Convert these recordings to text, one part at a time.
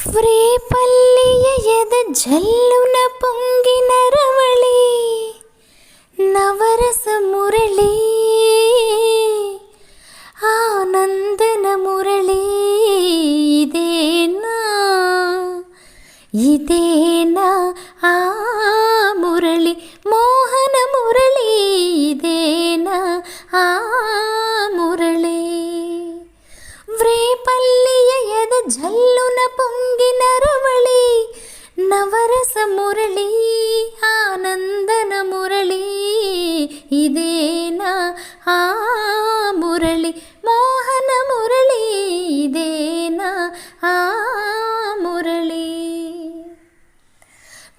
ವ್ರೇಪಲ್ಲಿಯ ಎದ ಜಲ್ಲುನ ಪೊಂಗಿನ ರವಳಿ ನವರಸ ಮುರಳಿ ಆನಂದನ ಮುರಳಿ ಇದೇನಾ ಇದೇನಾ ಆ ಮುರಳಿ ಮೋಹನ ಮುರಳಿ ಇದೇನಾ ಆ ಮುರಳಿ ವ್ರೇಪಲ್ಲಿಯ ಎದ ಜಲ್ಲುನ ಪೊಂಗಿನ ರವಳಿ ನವರಸ ಮುರಳಿ ಆನಂದನ ಮುರಳಿ ಇದೇನಾ ಆ ಮುರಳಿ ಮೋಹನ ಮುರಳಿ ಇದೇನಾ ಆ ಮುರಳಿ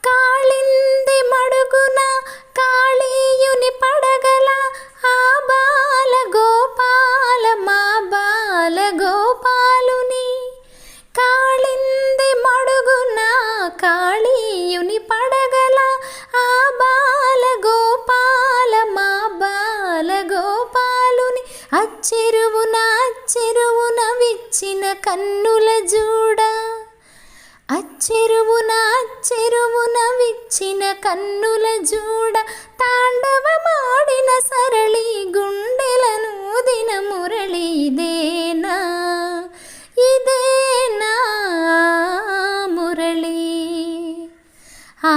ಕಾಳಿಂದಿ ಮಡುಗುನ ಕಾಳಿಯುನಿ ಪಡಗಲ ಆ ಬಾಲ ಗೋಪಾಲ ಮಾ ಬಾಲ ಗೋಪಾಲುನಿ కాళింది మడుగున కాళీయుని పడగల ఆ బాల గోపాల మా బాల గోపాలుని అచ్చెరువున విచ్చిన కన్నుల జూడ అచ్చెరువున విచ్చిన కన్నుల జూడ తాండవమాడిన సరళి గుండెలను దిన మురళి ఇదేనా ఇదేనా మురళి ఆ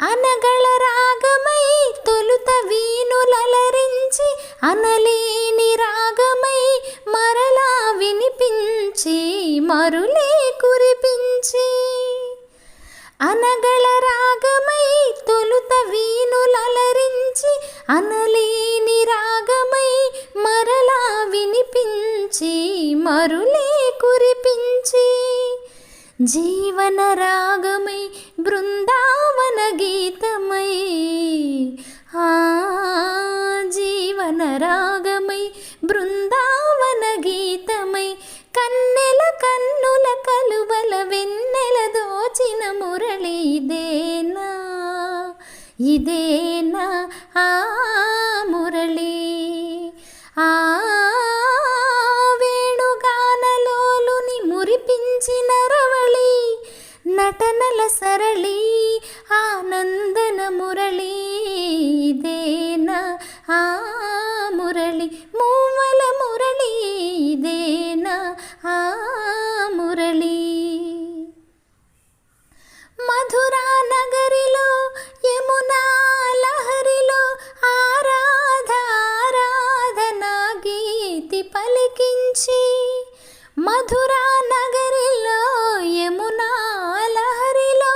అనగళ రాగమై తొలుత వీణులలరించి అనలేని రాగమై మరలా వినిపించి మరులే కురిపించి అనగళ రాగమై తొలుత వీణులలరించి అనలేని రాగమై మరలా వినిపించి మరులే కురిపించి జీవన రాగమై బృందావన గీతమై ఆ జీవన రాగమై బృందావన గీతమై కన్నెల కన్నుల కలువల వెన్నెల దోచిన మురళి ఇదేనా ఇదేనా ఆ మురళి ఆ వేణుగానలోలుని మురిపించిన రవళి నటనల సరళి ఆనందన మురళి ఇదేనా ఆ మురళి మూవల మురళి ఇదేనా ఆ మురళి మధురా నగరిలో యమునా లహరిలో ఆరాధనా గీతి పలికించి మధురా నగరిలో యమునా లహరిలో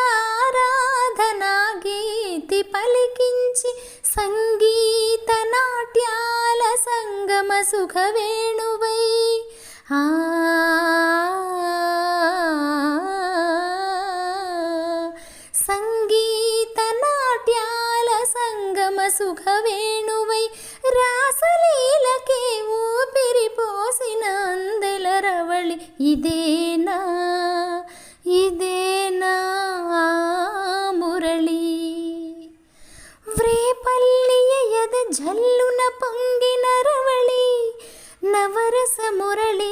ఆరాధనా గీతి పలికించి సంగీత నాట్యాల సంగమ సుఖవేణువై ఆ సంగీత నాట్యాల సంగమ సుఖవేణువై రాసలీలకే ఊపిరి పోసిన అందెల రవళి ఇదేనా ఇదేనా మురళి వ్రేపల్లియ ఎద జల్లున పొంగిన రవళి నవరస మురళి